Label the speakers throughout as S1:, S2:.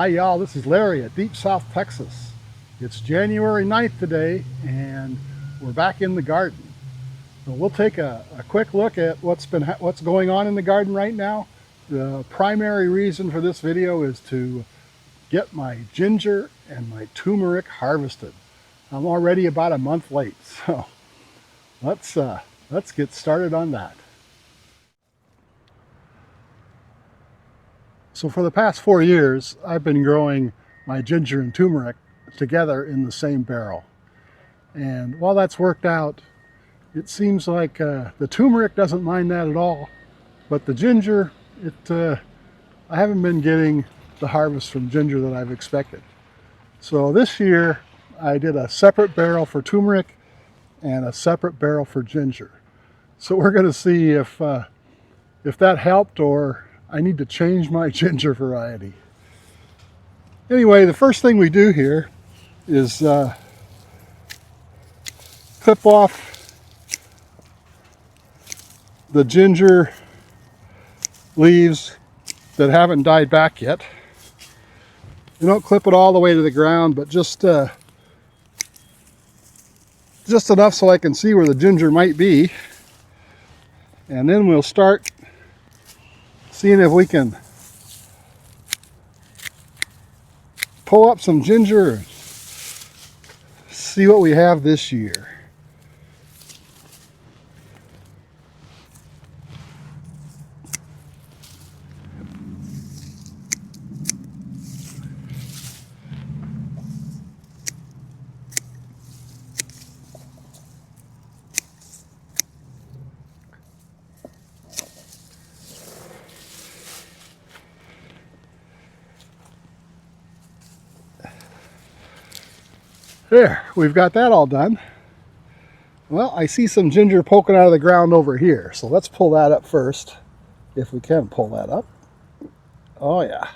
S1: Hi y'all, this is Larry at Deep South Texas. It's January 9th today and we're back in the garden. So we'll take a quick look at what's going on in the garden right now. The primary reason for this video is to get my ginger and my turmeric harvested. I'm already about a month late, so let's get started on that. So for the past 4 years, I've been growing my ginger and turmeric together in the same barrel. And while that's worked out, it seems like the turmeric doesn't mind that at all, but the ginger, I haven't been getting the harvest from ginger that I've expected. So this year, I did a separate barrel for turmeric and a separate barrel for ginger. So we're going to see if that helped or I need to change my ginger variety. Anyway, the first thing we do here is clip off the ginger leaves that haven't died back yet. You don't clip it all the way to the ground, but just enough so I can see where the ginger might be. And then we'll start seeing if we can pull up some ginger and see what we have this year. There, we've got that all done. Well, I see some ginger poking out of the ground over here, so let's pull that up first, if we can pull that up. Oh yeah.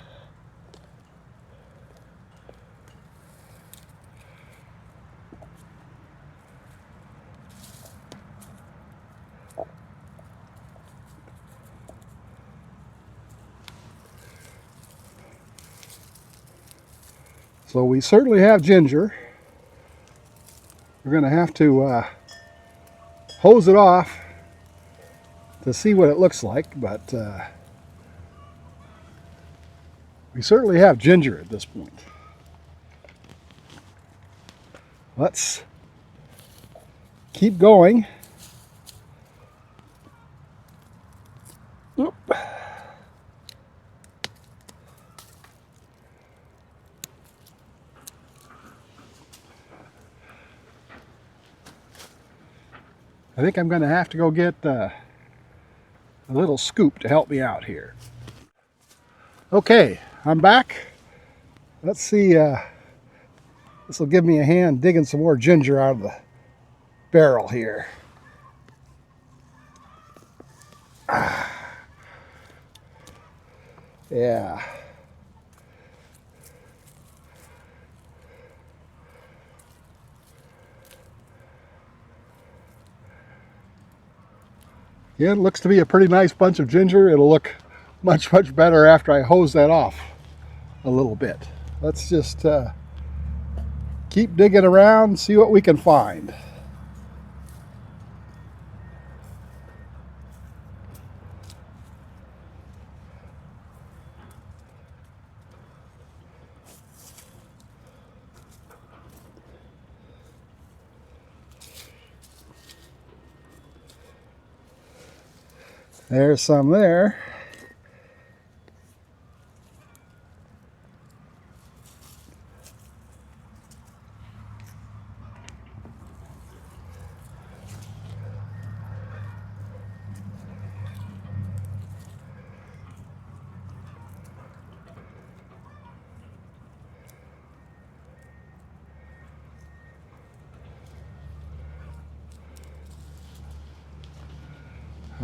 S1: So we certainly have ginger. We're going to have to hose it off to see what it looks like, but we certainly have ginger at this point. Let's keep going. Oop. I think I'm going to have to go get a little scoop to help me out here. Okay, I'm back. Let's see, this will give me a hand digging some more ginger out of the barrel here. Yeah. Yeah, it looks to be a pretty nice bunch of ginger. It'll look much better after I hose that off a little bit. Let's just keep digging around, see what we can find. There's some there.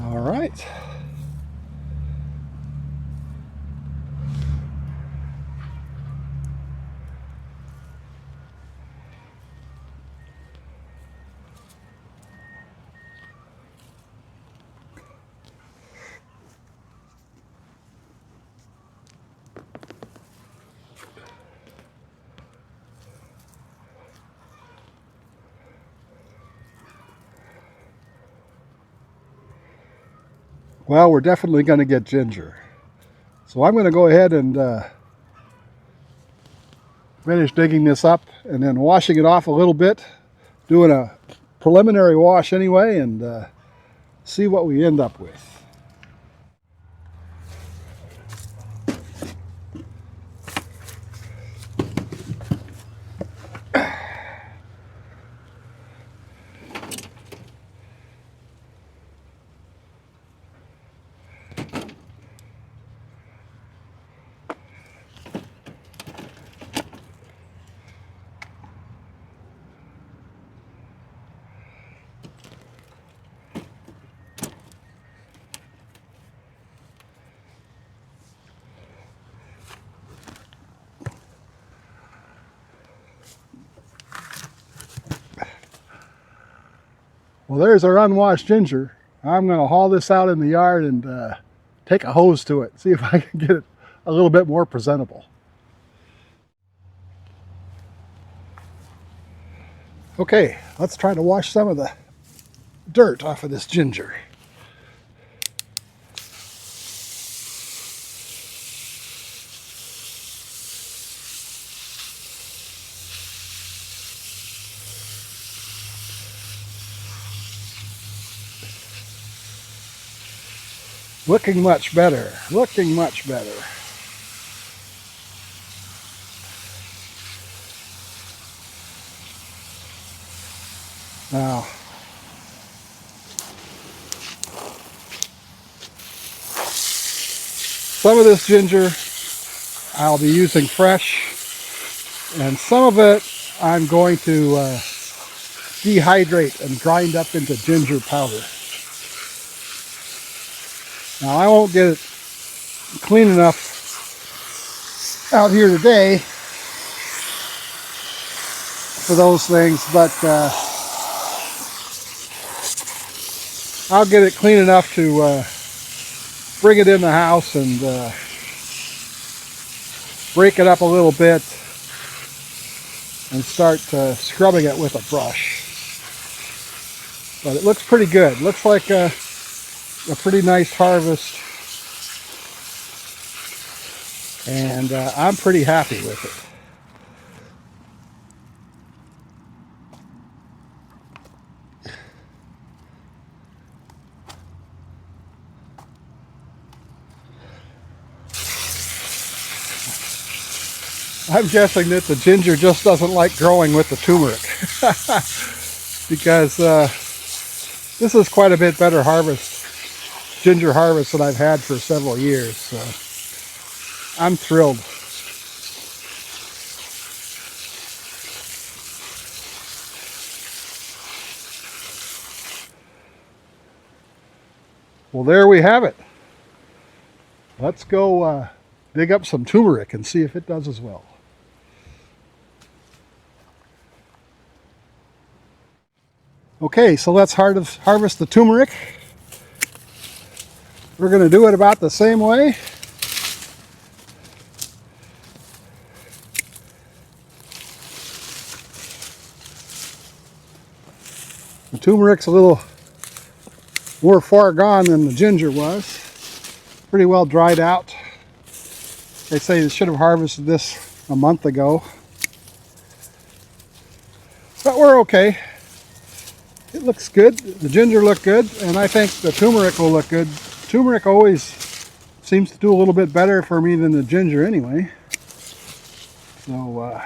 S1: All right. well, we're definitely going to get ginger. So I'm going to go ahead and finish digging this up and then washing it off a little bit, doing a preliminary wash anyway, and see what we end up with. Well, there's our unwashed ginger. I'm going to haul this out in the yard and take a hose to it, see if I can get it a little bit more presentable. Okay, let's try to wash some of the dirt off of this ginger. Looking much better, looking much better. Now, some of this ginger I'll be using fresh, and some of it I'm going to dehydrate and grind up into ginger powder. Now, I won't get it clean enough out here today for those things, but I'll get it clean enough to bring it in the house and break it up a little bit and start scrubbing it with a brush. But it looks pretty good. Looks like a pretty nice harvest, and I'm pretty happy with it. I'm guessing that the ginger just doesn't like growing with the turmeric because this is quite a bit better ginger harvest than I've had for several years. So I'm thrilled. Well, there we have it. Let's go dig up some turmeric and see if it does as well. Okay, so let's harvest the turmeric. We're going to do it about the same way. The turmeric's a little more far gone than the ginger was. Pretty well dried out. They say they should have harvested this a month ago. But we're okay. It looks good. The ginger looked good, and I think the turmeric will look good. Turmeric always seems to do a little bit better for me than the ginger anyway. So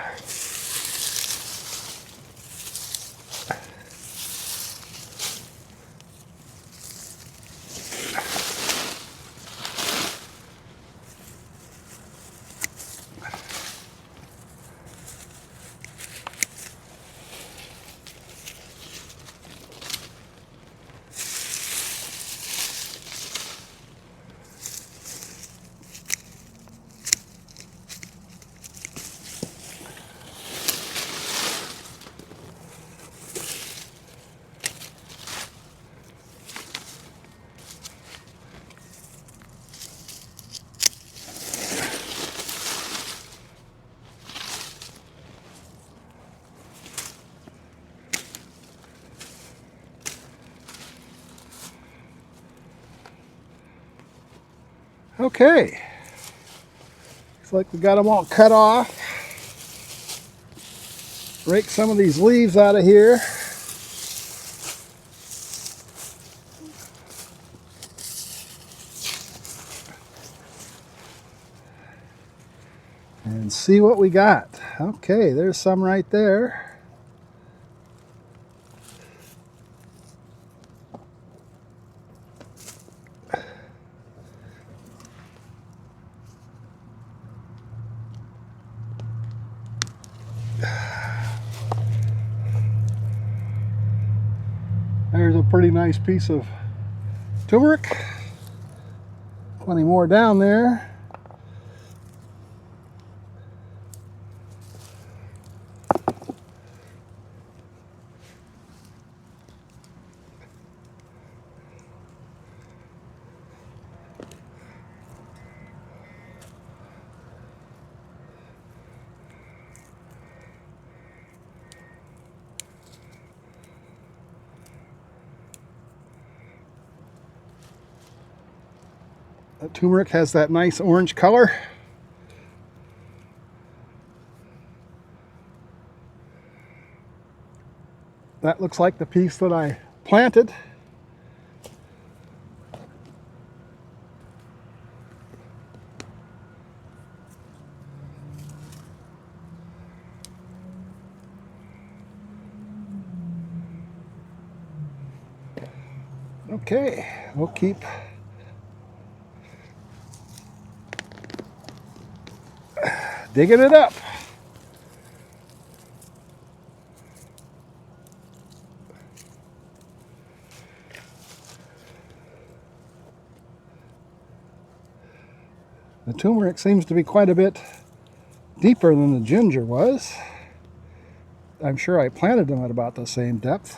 S1: Okay, looks like we got them all cut off. Rake some of these leaves out of here. And see what we got. Okay, there's some right there. There's a pretty nice piece of turmeric. Plenty more down there. The turmeric has that nice orange color. That looks like the piece that I planted. Okay, we'll keep digging it up. The turmeric seems to be quite a bit deeper than the ginger was. I'm sure I planted them at about the same depth.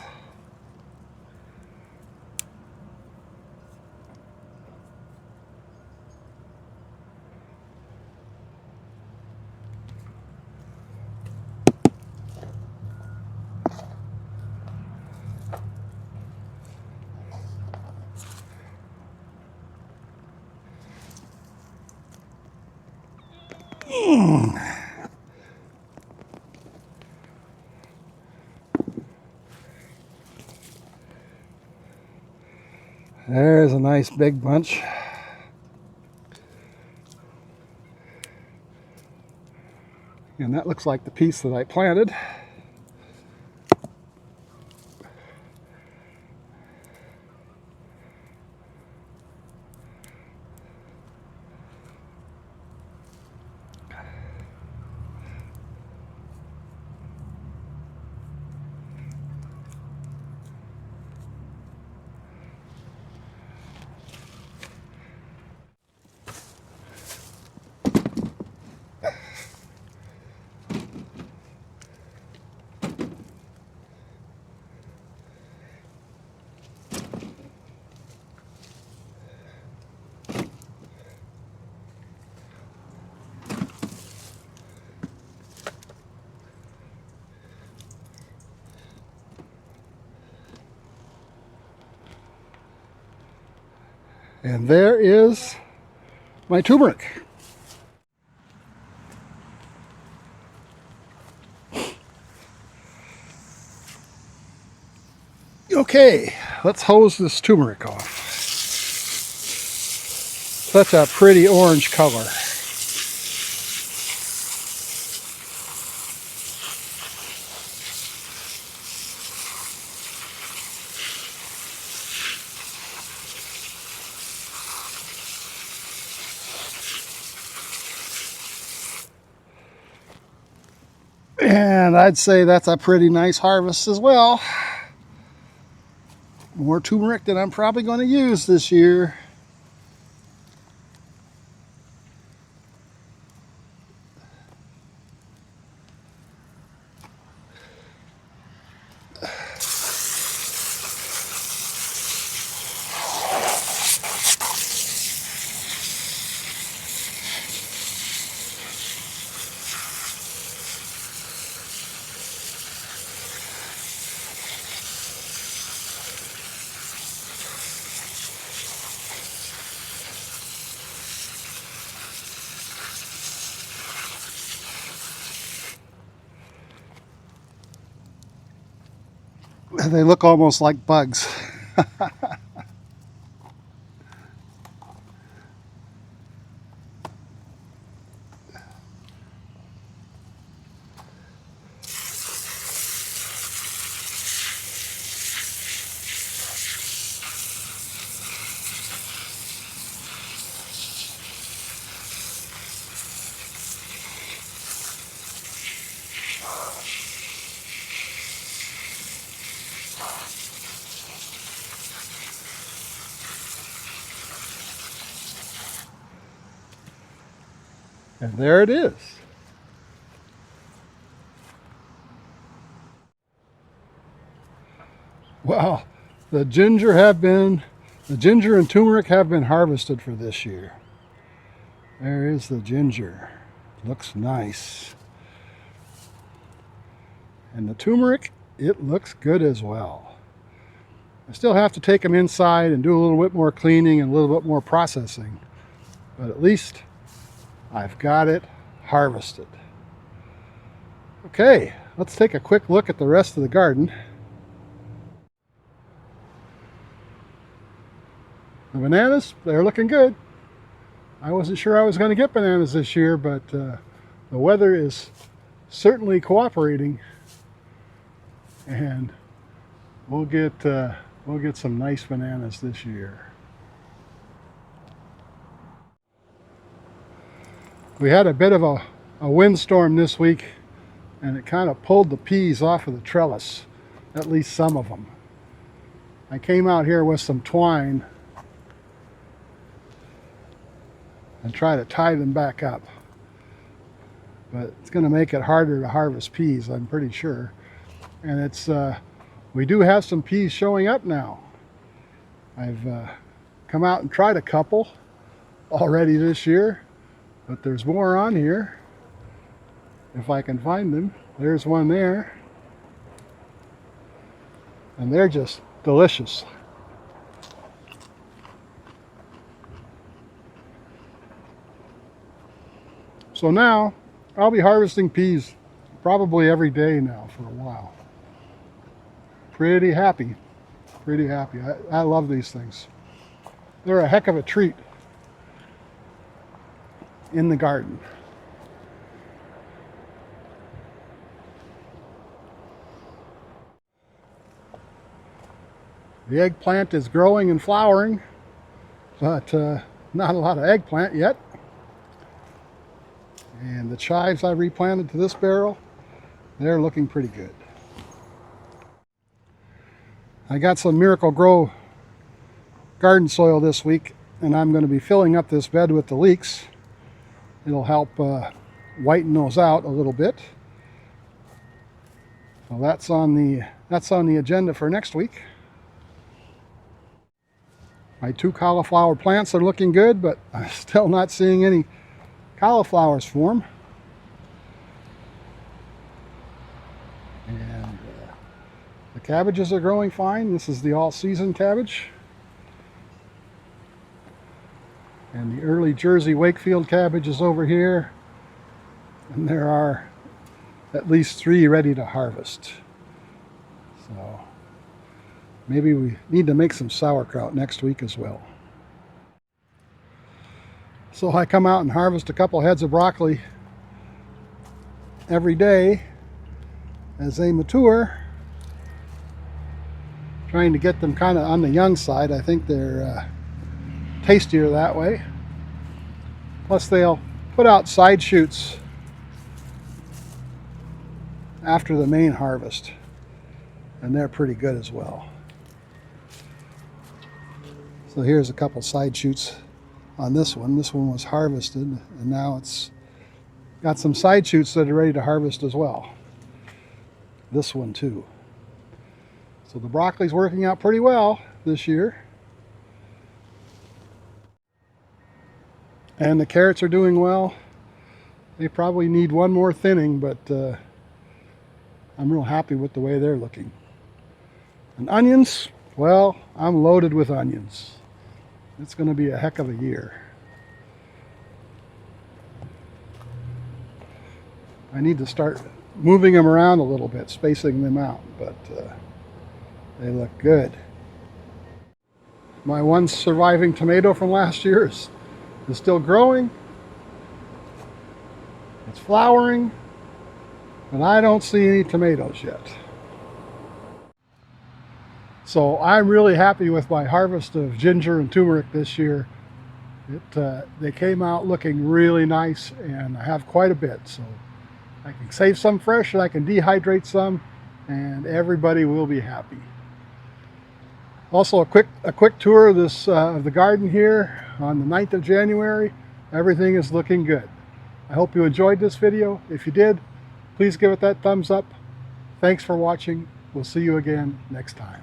S1: There's a nice big bunch. And that looks like the piece that I planted. And there is my turmeric. Okay, let's hose this turmeric off. Such a pretty orange color. And I'd say that's a pretty nice harvest as well. More turmeric than I'm probably going to use this year. They look almost like bugs. And there it is. Well, the ginger and turmeric have been harvested for this year. There is the ginger. Looks nice. And the turmeric, it looks good as well. I still have to take them inside and do a little bit more cleaning and a little bit more processing. But at least I've got it harvested. Okay, let's take a quick look at the rest of the garden. The bananas, they're looking good. I wasn't sure I was going to get bananas this year, but the weather is certainly cooperating, and we'll get some nice bananas this year. We had a bit of a windstorm this week, and it kind of pulled the peas off of the trellis, at least some of them. I came out here with some twine and try to tie them back up, but it's going to make it harder to harvest peas, I'm pretty sure. And it's we do have some peas showing up now. I've come out and tried a couple already this year, but there's more on here if I can find them. There's one there, and they're just delicious. So now I'll be harvesting peas probably every day now for a while. Pretty happy. I love these things. They're a heck of a treat in the garden. The eggplant is growing and flowering, but not a lot of eggplant yet. And the chives I replanted to this barrel, they're looking pretty good. I got some Miracle Grow garden soil this week, and I'm going to be filling up this bed with the leeks. It'll help whiten those out a little bit. So that's on the agenda for next week. My 2 cauliflower plants are looking good, but I'm still not seeing any cauliflowers form. And the cabbages are growing fine. This is the all-season cabbage. And the early Jersey Wakefield cabbage is over here. And there are at least 3 ready to harvest. So maybe we need to make some sauerkraut next week as well. So I come out and harvest a couple heads of broccoli every day as they mature, trying to get them kind of on the young side. I think they're tastier that way. Plus they'll put out side shoots after the main harvest, and they're pretty good as well. So here's a couple side shoots on this one. This one was harvested, and now it's got some side shoots that are ready to harvest as well. This one too. So the broccoli's working out pretty well this year. And the carrots are doing well. They probably need one more thinning, but I'm real happy with the way they're looking. And onions, well, I'm loaded with onions. It's going to be a heck of a year. I need to start moving them around a little bit, spacing them out, but They look good. My one surviving tomato from last year is still growing. It's flowering, and I don't see any tomatoes yet. So I'm really happy with my harvest of ginger and turmeric this year. They came out looking really nice, and I have quite a bit. So I can save some fresh and I can dehydrate some, and everybody will be happy. Also, a quick tour of of the garden here on the 9th of January. Everything is looking good. I hope you enjoyed this video. If you did, please give it that thumbs up. Thanks for watching. We'll see you again next time.